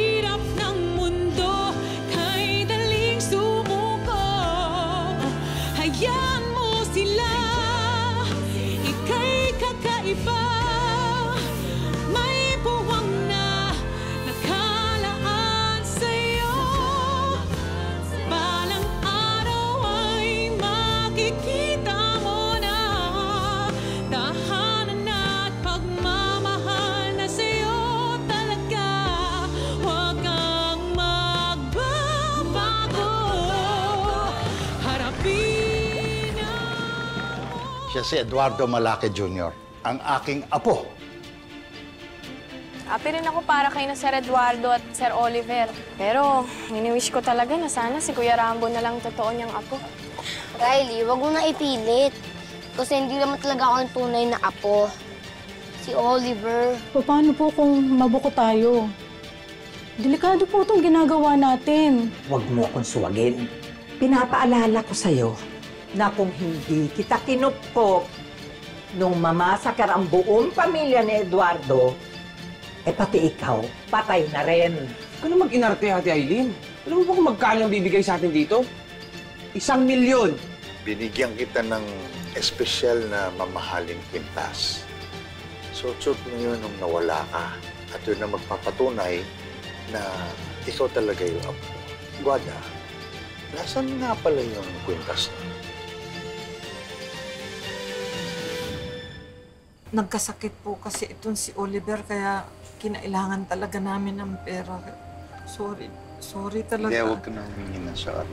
hirap ng mundo, kay daling sumuko. Hayaan mo sila, ika'y kakaiba. May puwang na nakalaan sa'yo. Balang araw ay makikita mo na tahanan at pagmamahal na sa'yo talaga. Huwag kang magbabago. Harapin ang... Siya si Eduardo Malacque Jr., ang aking apo. Happy rin ako para kay na Sir Eduardo at Sir Oliver. Pero, mini-wish ko talaga na sana si Kuya Rambo na lang totoo niyang apo. Riley, wag mo na ipilit. Kasi hindi naman talaga ako ang tunay na apo. Si Oliver. Paano po kung mabuko tayo? Delikado po itong ginagawa natin. Huwag mo akong suwagin. Pinapaalala ko sa'yo na kung hindi kita kinupkop nung mamasakar ang buong pamilya ni Eduardo, pati ikaw, patay na rin. Huwag ka na mag-inarte, Ate Aileen. Alam mo ba kung magkano ang bibigay sa atin dito? 1,000,000. Binigyan kita ng espesyal na mamahaling kwintas. Suot mo yun nung nawala ka. At yun na magpapatunay na ikaw talaga yung apo. Guada, nasan nga pala yung kwintas na? Nagkasakit po kasi itong si Oliver, kaya kinailangan talaga namin ng pera. Sorry talaga. Hindi, huwag ka nang humingi ng sorry.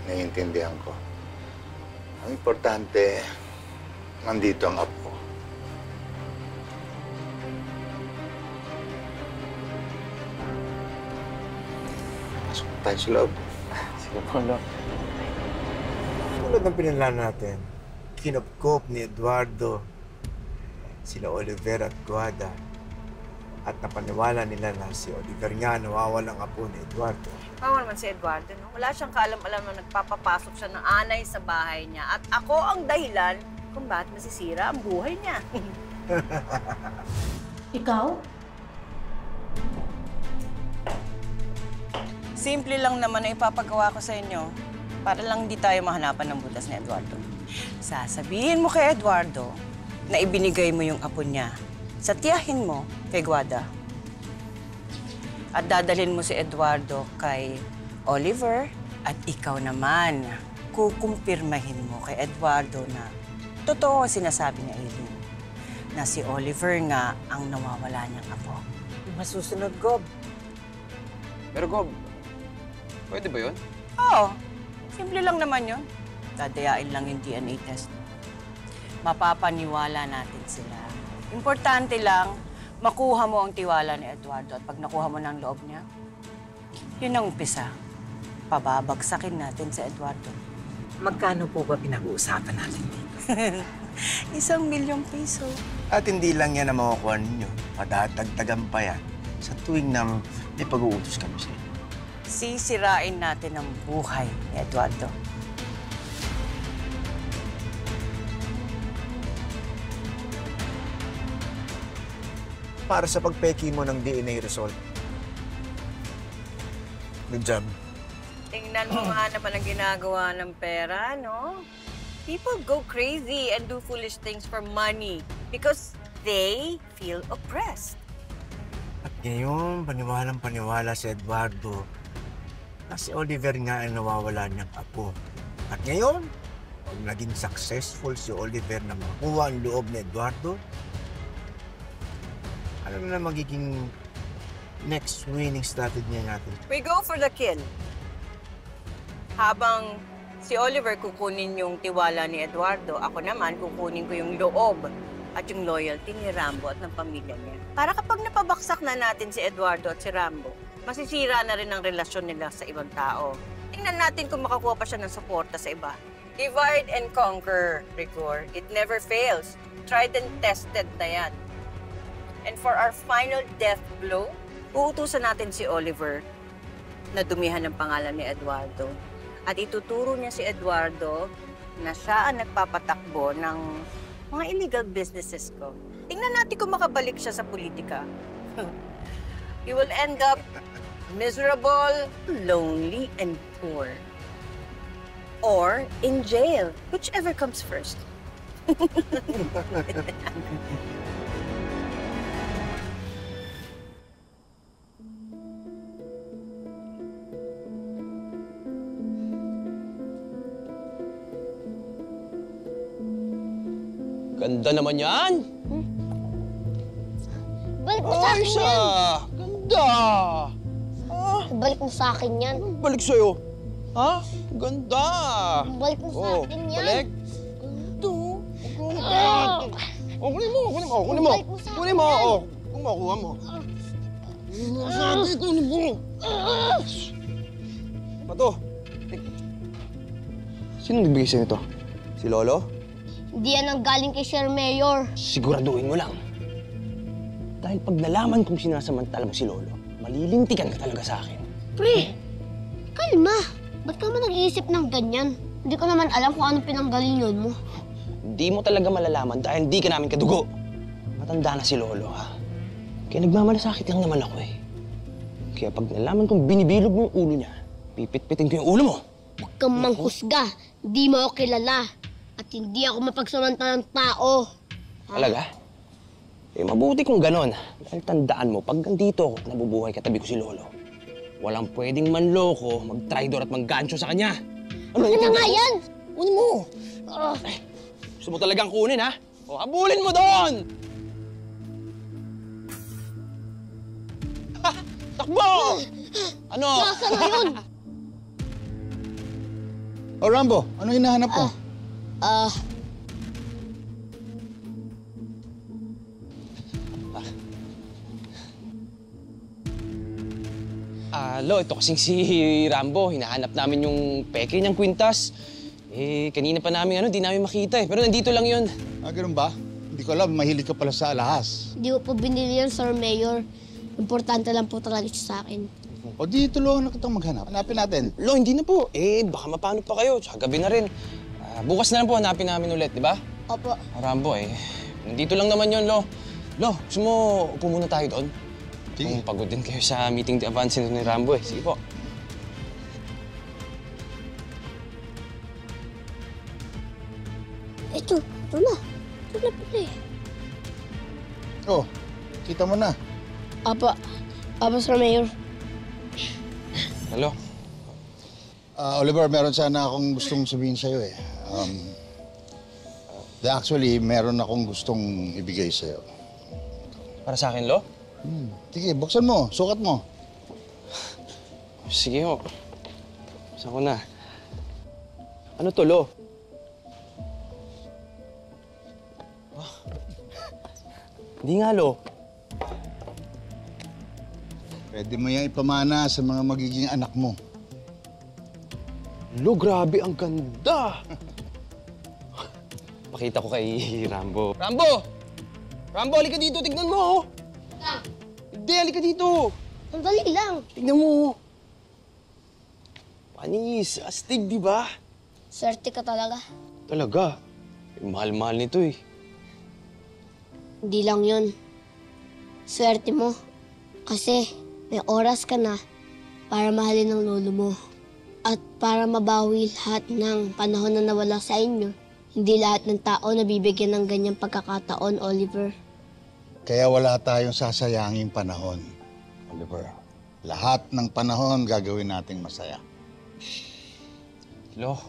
Naiintindihan ko. Ang importante, nandito ang apo. Pasok tayo sa loob. Sige po, Lord. Tulad ng pinala natin, kinupkop ni Eduardo sila Oliver at Guada at napaniwala nila na si Oliver nga nawawalang apo ni Eduardo. Paano naman si Eduardo, no? Wala siyang kaalam-alam na nagpapapasok siya ng anay sa bahay niya. At ako ang dahilan kung bakit masisira ang buhay niya. Ikaw? Simple lang naman na ipapagawa ko sa inyo para lang di tayo mahanapan ng butas ni Eduardo. Sasabihin mo kay Eduardo na ibinigay mo yung apo niya sa tiyahin mo kay Guada. At dadalhin mo si Eduardo kay Oliver at ikaw naman kukumpirmahin mo kay Eduardo na totoo ang sinasabi ni Aileen na si Oliver nga ang nawawala niyang apo. Masusunod, Gob. Pero, Gob, pwede ba yun? Oo. Simple lang naman yun. Dadayain lang yung DNA test. Mapapaniwala natin sila. Importante lang, makuha mo ang tiwala ni Eduardo at pag nakuha mo ng loob niya, yun ang umpisa. Pababagsakin natin si Eduardo. Magkano po ba pinag-uusapan natin dito? 1,000,000 piso. At hindi lang yan ang makukuha ninyo. Madadagdagan pa yan sa tuwing na may pag-uutos kami sa inyo. Sisirain natin ang buhay ni Eduardo. Para sa pagpeki mo ng DNA result. Good job. Tingnan mo nga naman ang ginagawa ng pera, no? People go crazy and do foolish things for money because they feel oppressed. At ngayon, paniwalang-paniwala si Eduardo na si Oliver nga ang nawawala niyang apo. At ngayon, pag naging successful si Oliver na makuha ang loob ni Eduardo, ano na magiging next winning strategy natin? We go for the kill. Habang si Oliver kukunin yung tiwala ni Eduardo, ako naman kukunin ko yung loob at yung loyalty ni Rambo at ng pamilya niya. Para kapag napabaksak na natin si Eduardo at si Rambo, masisira na rin ang relasyon nila sa ibang tao. Tingnan natin kung makakuha pa siya ng suporta sa iba. Divide and conquer, Rigor. It never fails. Tried and tested na yan. And for our final death blow, uutusan natin si Oliver na dumihan ng pangalan ni Eduardo. At ituturo niya si Eduardo na siya ang nagpapatakbo ng mga illegal businesses ko. Tingnan natin kung makabalik siya sa politika. You will end up miserable, lonely, and poor. Or in jail, whichever comes first. Ganda naman yan! Balik mo sa akin Ayos yan! Ganda! Balik mo sa akin yan. Balik sa'yo. Ha? Ganda! Balik mo sa akin yan. Balik? Ito. Kunin mo. Balik mo sa akin Kunin mo. yan. Kung makuha mo. Kunin mo. Pato. Sino nagbigay sa'yo ito? Si Lolo? Hindi yan ang galing kay Sir Mayor. Siguraduhin mo lang. Dahil pag nalaman kong sinasamantala mo si Lolo, malilintikan ka talaga sa akin. Pre, kalma. Ba't ka man nag-iisip ng ganyan? Hindi ko naman alam kung anong pinanggalingan mo. Hindi mo talaga malalaman dahil hindi ka namin kadugo. Matanda na si Lolo, ha? Kaya nagmamalasakit lang naman ako, eh. Kaya pag nalaman kong binibilog mo yung ulo niya, pipit-pitin ko yung ulo mo. Huwag kang manghusga. Hindi mo ako kilala. At hindi ako mapagsamantalang tao. Talaga? Eh, mabuti kung ganon. Dahil tandaan mo, pag nandito ako, nabubuhay katabi ko si Lolo. Walang pwedeng manloko, mag-tridor at mag-gancho sa kanya. Ano na nga yan? Kunin mo. Gusto mo talagang kunin, ha? O, habulin mo doon! Ha! Takbo! Ano? Nasaan na yun? O Rambo, ano hinahanap mo? Lo, ito kasing si Rambo. Hinahanap namin yung peke niyang kwintas. Eh, kanina pa namin di namin makita eh. Pero nandito lang yun. Ganun ba? Hindi ko alam, mahilig ka pala sa alahas. Hindi ko po binili yan, Sir Mayor. Importante lang po talaga siya sa akin. O di tulungan na kitang maghanap. Hanapin natin. Lo, hindi na po. Eh, baka mapano pa kayo. Tsaka gabi na rin. Bukas na lang po hanapin namin ulit, di ba? Opo. Rambo, eh. Nandito lang naman yun, Lo. Lo, gusto mo upo muna tayo doon? Sige. Kung pagod din kayo sa meeting de avance ni Rambo, eh. Sige po. Ito na. Ito na pala eh. Oh, kita mo na. Apa, Sir Mayor. Hello? Oliver, meron sana akong gustong sabihin sa'yo eh. Actually, meron akong gustong ibigay sa'yo. Para sa akin, Lo? Sige, buksan mo. Sukat mo. Sige ho. Buksan ko na. Ano to, Lo? Hindi nga, Lo. Pwede mo yan ipamana sa mga magiging anak mo. Lo, grabe, ang ganda! Pakita ko kay Rambo. Rambo! Rambo, halika dito. Tignan mo, oh! Hindi, halika dito. Sandali lang. Tignan mo. Panis, astig, di ba? Swerte ka talaga. Talaga. Eh, mahal-mahal nito, eh. Hindi lang yun. Swerte mo. Kasi may oras ka na para mahalin ng lolo mo. At para mabawi lahat ng panahon na nawala sa inyo. Hindi lahat ng tao nabibigyan ng ganyang pagkakataon, Oliver. Kaya wala tayong sasayanging panahon, Oliver. Lahat ng panahon gagawin nating masaya. Lo,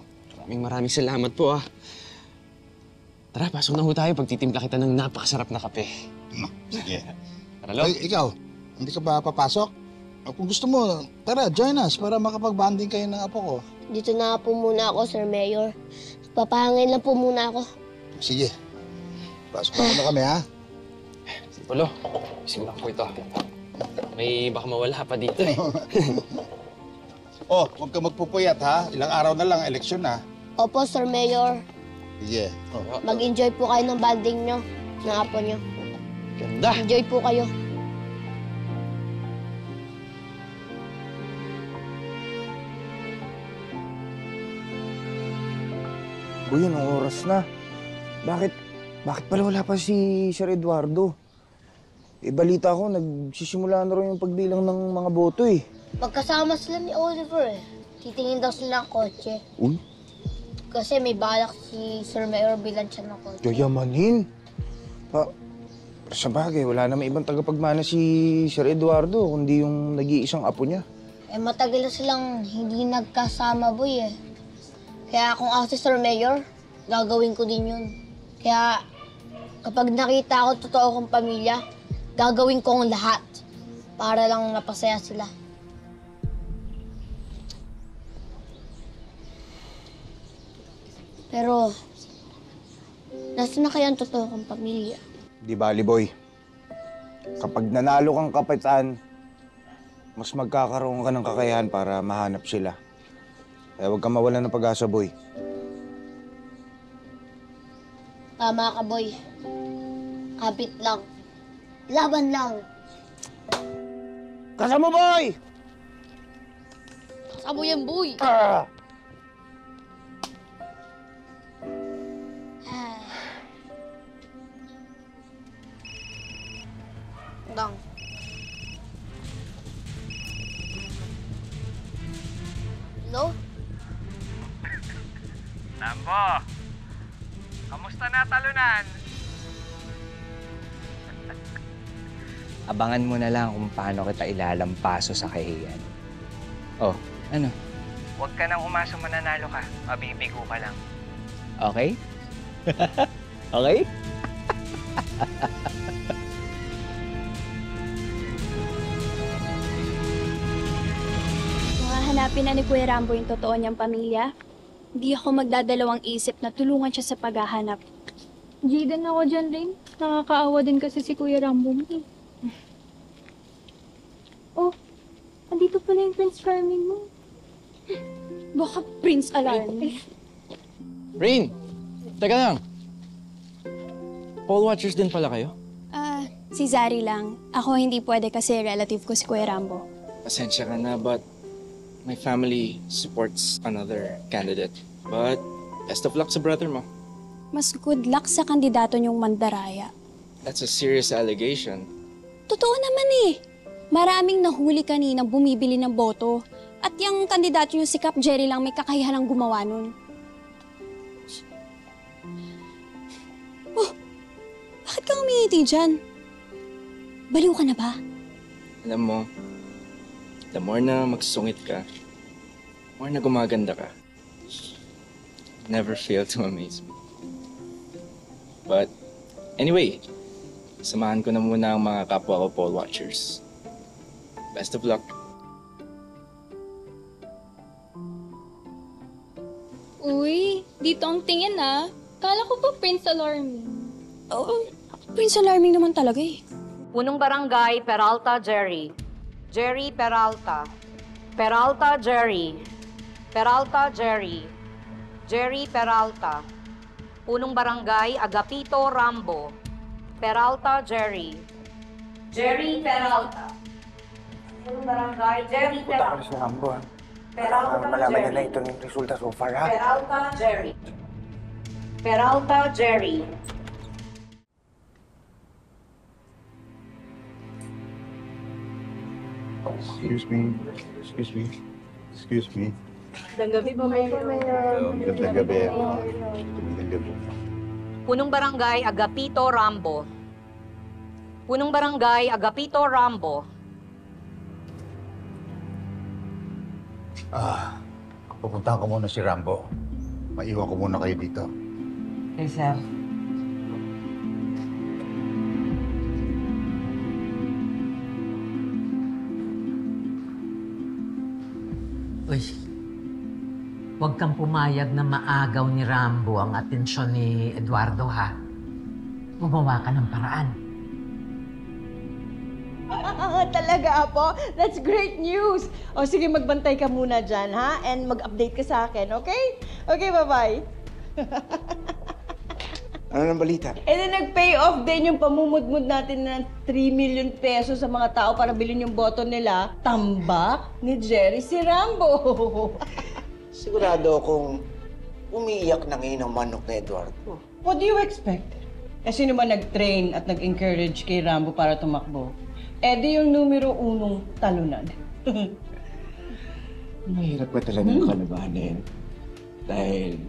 maraming salamat po, ah. Tara, pasok na ho tayo. Pagtitimpla kita ng napakasarap na kape. Sige. Tara, Lo. Ay, ikaw, hindi ka ba papasok? O, kung gusto mo, tara, join us para makapag-banding kayo ng apo ko. Dito na po muna ako, Sir Mayor. Papahangin lang po muna ako. Sige. Pasok na muna kami, ha? Sige po, Lo. Simulan ko ito. May baka mawala pa dito, eh. Oh, huwag ka magpupuyat, ha? Ilang araw na lang, eleksyon na. Opo, Sir Mayor. Sige. Oh. Mag-enjoy po kayo ng banding nyo, ng apo nyo. Ganda! Enjoy po kayo. Uy, anong oras na? Bakit pala wala pa si Sir Eduardo? balita ko, nagsisimula na rin yung pagbilang ng mga boto eh. Magkasama sila ni Oliver eh. Titingin daw sila ng kotse. Uy, Kasi may balak si Sir Mayor bilan siya ng kotse. yayamanin. Sa bagay, wala naman ibang tagapagmana si Sir Eduardo, kundi yung nag-iisang apo niya. Eh matagal na silang hindi nagkasama, boy eh. Kaya kung ako si Sir Mayor, gagawin ko din yun. Kaya kapag nakita ko totoo kong pamilya, gagawin ko ang lahat para lang napasaya sila. Pero, nasa na kaya ang totoo kong pamilya? Di bali, boy. Kapag nanalo kang kapitan, mas magkakaroon ka ng kakayahan para mahanap sila. Kaya huwag kang mawalan ng pag-asa, boy. Tama ka, boy. Kapit lang. Laban lang. Kasama, boy! Kasama yan, boy. Dang. Hello? Rambo! Kamusta na talunan? Abangan mo na lang kung paano kita ilalampaso sa kahiyan. Oh, ano? Huwag ka nang umaso mananalo ka. Mabibigo ka lang. Okay? Okay? Kung hahanapin na ni Kuya Rambo yung totoo niyang pamilya, hindi ako magdadalawang isip na tulungan siya sa paghahanap. Jaden ako dyan rin. Nakakaawa din kasi si Kuya Rambo mo eh. Oh, andito pala yung Prince Charming mo. Baka Prince Alarme. Rain! Teka lang. Paul Watchers din pala kayo? Si Zari lang. Ako hindi pwede kasi relative ko si Kuya Rambo. Pasensya ka na, but my family supports another candidate. But best of luck sa brother mo. Mas good luck sa kandidato niyong mandaraya. That's a serious allegation. Totoo naman eh. Maraming nahuli kaninang bumibili ng boto. At yung kandidato yung si Cap Jerry lang may kakayahan ng gumawa nun. Oh, bakit ka umingiti dyan? Baliw ka na ba? Alam mo, the more na magsusungit ka, more na gumaganda ka. Never fail to amaze me. But anyway, samahan ko na muna ang mga kapwa ko Paul Watchers. Best of luck. Uy, dito ang tingin ah. Kala ko ba Prince Alarming? Oo, Prince Alarming naman talaga eh. Punong Barangay, Peralta, Jerry. Jerry Peralta. Peralta, Jerry. Peralta, Jerry. Jerry Peralta. Punong Barangay, Agapito, Rambo. Peralta, Jerry. Jerry Peralta. Punong Barangay, Jerry Peralta. Si Rambo, ha? Peralta, Malaman niya na Jerry. ito yung resulta so far, ha? Peralta, Jerry. Peralta, Jerry. Excuse me. Excuse me. Excuse me. Magandang gabi po, Mayor. Magandang gabi. Magandang gabi. Punong Barangay, Agapito, Rambo. Punong Barangay, Agapito, Rambo. Pupuntahan ko muna si Rambo. Maiwan ko muna kayo dito. Okay, sir. Uy, huwag kang pumayag na maagaw ni Rambo ang atensyon ni Eduardo, ha? Gumawa ka ng paraan. Talaga, Apo? That's great news! O sige, magbantay ka muna dyan, ha? And mag-update ka sa akin, okay? Okay, bye-bye. Ano nang balita? And then nag-pay off din yung pamumudmud natin ng 3 million pesos sa mga tao para bilhin yung boto nila. Tambak ni Jerry si Rambo. Sigurado akong umiiyak na ngayon ang manok na Eduardo. What do you expect? Eh, sino ba nag-train at nag-encourage kay Rambo para tumakbo? Eh, di yung numero 1 talunan. Mahirap ka talagang kalabanin. Dahil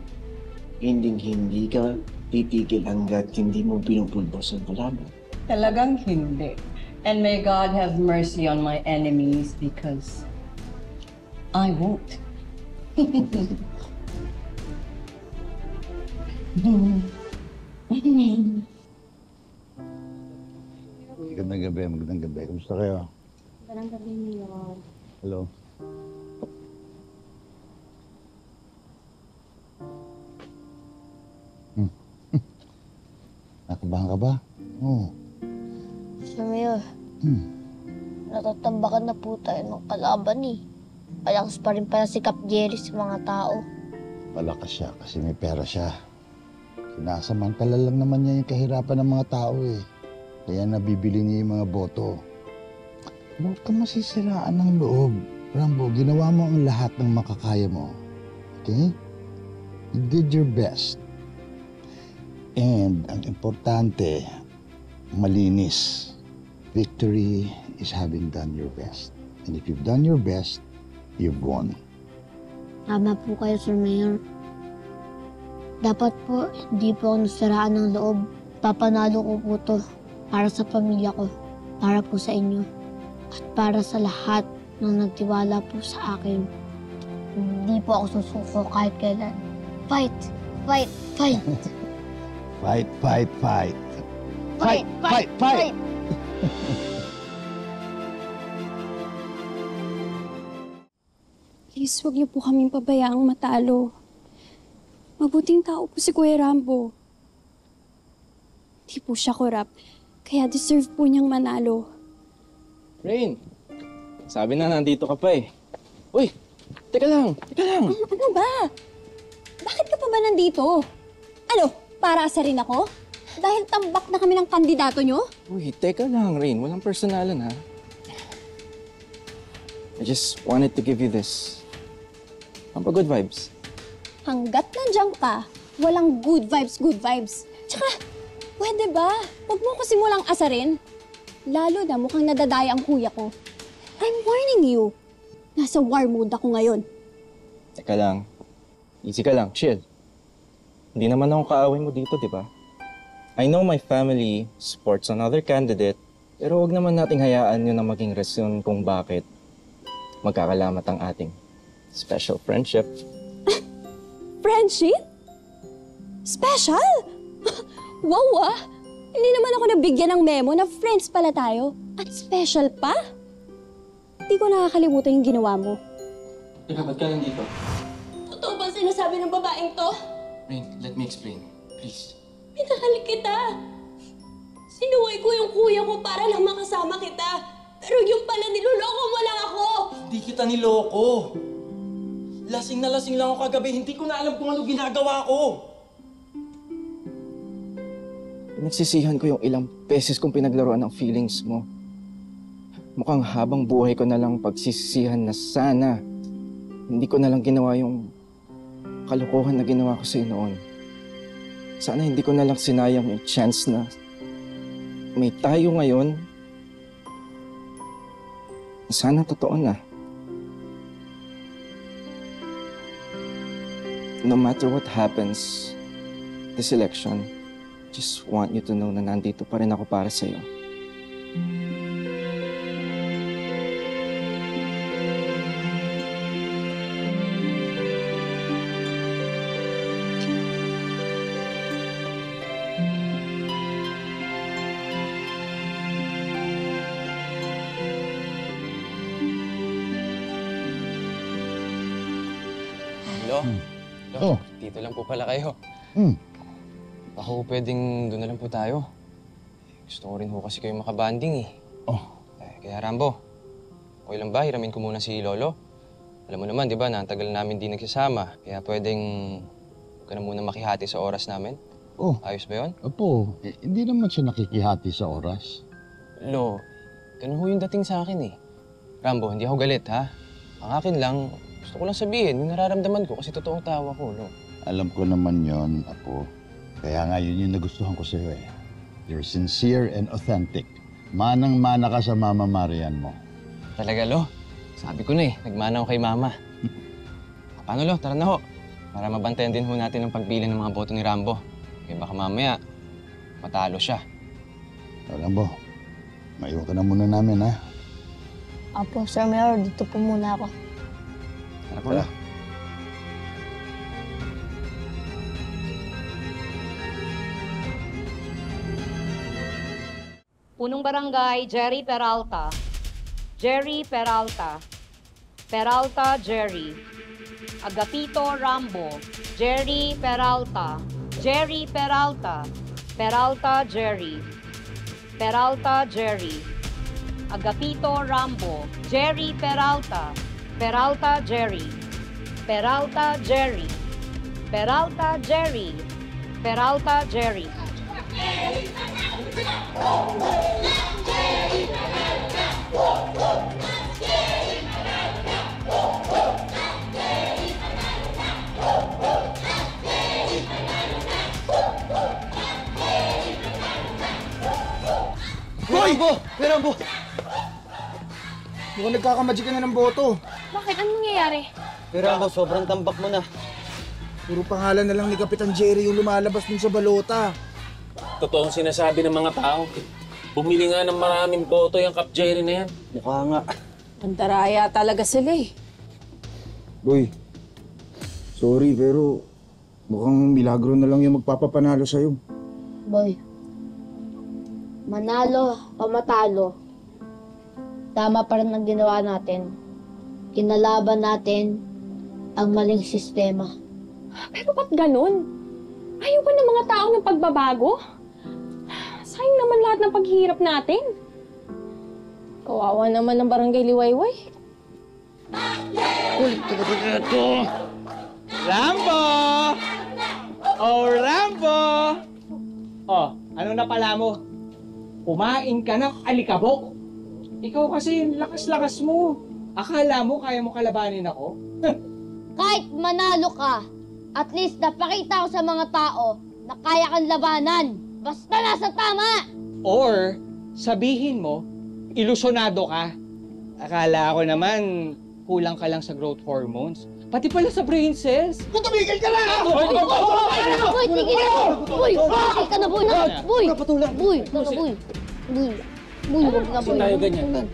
hindi ka titigil hanggat hindi mo pinupulbos ang kalaban. Talagang hindi. And may God have mercy on my enemies because I won't. Magandang gabi, magandang gabi. Kumusta kayo? Magandang gabi niyo. Hello. Nakabahan ka ba? Oo. Sir Mayor, natatambakan na po tayo ng kalaban eh. Palakas pa rin pala si Cap Jerry sa mga tao. Malakas siya kasi may pera siya. Sinasamantala lang naman niya yung kahirapan ng mga tao eh. Kaya nabibili niya yung mga boto. Huwag ka masisiraan ng loob. Rambo, ginawa mo ang lahat ng makakaya mo. Okay? You did your best. And ang importante, malinis. Victory is having done your best. And if you've done your best, you've won. Tama po kayo, Sir Mayor. Dapat po, hindi po ako nasiraan ng loob. Papanalo ko po to para sa pamilya ko, para po sa inyo, at para sa lahat ng nagtiwala po sa akin. Hindi po ako susuko kahit kailan. Fight! Fight! Fight! Fight, fight, fight! Fight! Fight! Fight! Please, huwag niyo po kaming pabayaang matalo. Mabuting tao po si Kuya Rambo. Di po siya korap, kaya deserve po niyang manalo. Rain, sabi na nandito ka pa eh. Uy, teka lang. Ano ba? Bakit ka pa ba nandito? Ano, para rin ako? Dahil tambak na kami ng kandidato niyo? Uy, teka lang, Rain. Walang personalan, ha? I just wanted to give you this. Good vibes. Hanggat nandiyan ka, walang good vibes. Tsaka, pwede ba? Huwag mo ko simulang asarin. Lalo na mukhang nadadaya ang kuya ko. I'm warning you. Nasa war mode ako ngayon. Teka lang. Easy ka lang. Chill. Hindi naman ako kaaway mo dito, di ba? I know my family supports another candidate, pero huwag naman nating hayaan yun na maging rason kung bakit magkakalamat ang ating special friendship. Friendship? Special? Wow ah! Hindi naman ako nabigyan ng memo na friends pala tayo. At special pa? Hindi ko nakakalimutan yung ginawa mo. Teka, ba't ka nandito? Totoo ba sinasabi ng babaeng to? Rain, let me explain. Please. Minahal kita. Sinuway ko yung kuya ko para lang makasama kita. Pero yung pala niloloko mo lang ako. Hindi kita niloko. Lasing na lasing lang ako kagabi. Hindi ko na alam kung ano ginagawa ko. Pinagsisihan ko yung ilang beses kong pinaglaruan ng feelings mo. Mukhang habang buhay ko na lang pagsisisihan na sana hindi ko na lang ginawa yung kalokohan na ginawa ko sa'yo noon. Sana hindi ko na lang sinayang yung chance na may tayo ngayon. Sana totoo na. No matter what happens this election, just want you to know na nandito pa rin ako para sa'yo. Hello? Oh. Dito lang po pala kayo. Hmm. Ako pwedeng doon na lang po tayo. Gusto ko rin ho kasi kayo makabanding eh. Kaya Rambo, okay lang ba? Hiramin ko muna si Lolo. Alam mo naman, di ba, na ang tagal namin di nagsasama. Kaya pwedeng huwag ka na muna makihati sa oras namin. Ayos ba yun? Opo, hindi naman siya nakikihati sa oras. Lo, ganun ho yung dating sa akin eh. Rambo, hindi ako galit ha. Ang akin lang, gusto ko lang sabihin yung nararamdaman ko kasi totoong tawa ko, Lo. Alam ko naman yon, Apo. Kaya nga yun yung nagustuhan ko sa'yo eh. You're sincere and authentic. Manang-mana ka sa Mama Marian mo. Talaga, Lo. Sabi ko na nagmana ako kay Mama. Paano, Lo? Tara na ho. Para mabantayan din ho natin ang pagpili ng mga boto ni Rambo. Kaya baka mamaya, matalo siya. Rambo, maiwan ka na muna namin, ha? Apo, Sir Mayor, dito po muna ako. Tara po, Lo. Punong Barangay, Jerry Peralta. Jerry Peralta. Peralta Jerry. Agapito Rambo. Jerry Peralta. Jerry Peralta. Peralta Jerry. Peralta Jerry. Agapito Rambo. Jerry Peralta. Peralta Jerry. Peralta Jerry. Peralta Jerry. Peralta Jerry. Hoy! Rambo! Mukhang nagkakamadya ka na ng boto. Bakit? Anong nangyayari? Rambo, sobrang tambak mo na. Puro pangalan na lang ni Kapitan Jerry yung lumalabas dun sa balota. Totoong sinasabi ng mga tao. Bumili nga ng maraming boto yung Kap Jerry na yan. Mukha nga. Pantaraya talaga sila eh. Boy, sorry pero mukhang milagro na lang yung magpapapanalo sa'yo. Boy, manalo o matalo, tama pa rin ang ginawa natin. Kinalaban natin ang maling sistema. Pero ba't ganun? Ayaw ba ng mga tao ng pagbabago? Sayang naman lahat ng paghihirap natin. Kawawa naman ng barangay Liwayway. Ulit talaga ito. Rambo! Oh, Rambo! Oh, ano na pala mo? Kumain ka ng alikabok. Ikaw kasi lakas-lakas mo. Akala mo kaya mo kalabanin ako? Kahit manalo ka, at least napakita ko sa mga tao na kaya kang labanan. Basta nasa tama! Or, sabihin mo, ilusyonado ka. Akala ko naman, kulang ka lang sa growth hormones. Pati pala sa brain cells. Kung tumigil ka lang! Boy, tigil ka! Boy, tigil ka na, boy! Boy! Boy, ikaw na, boy! Boy, boy, huwag na, boy. tayo ganyan?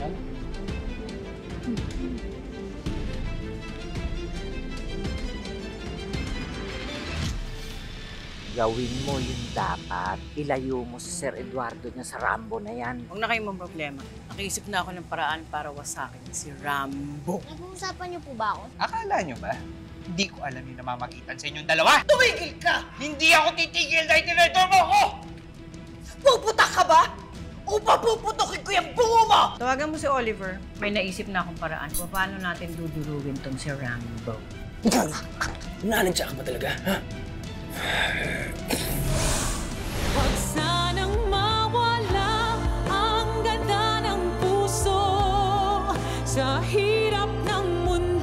Gawin mo yung dapat. Ilayo mo si Sir Eduardo niya sa Rambo na yan. Huwag na kayong problema. Nakiisip na ako ng paraan para wasakin si Rambo. Nag-uusapan niyo po ba ako? Akala nyo ba? Hindi ko alam yung namamagitan sa inyong dalawa. Tumigil ka! Hindi ako titigil dahil tinidor mo ako! Puputak ka ba? O papuputukin ko yung bungo mo! Tawagan mo si Oliver. May naisip na akong paraan kung paano natin dudurugin tong si Rambo. Nanandiyan ka ba talaga, ha? Huwag sanang mawala ang ganda ng puso sa hirap ng mundo.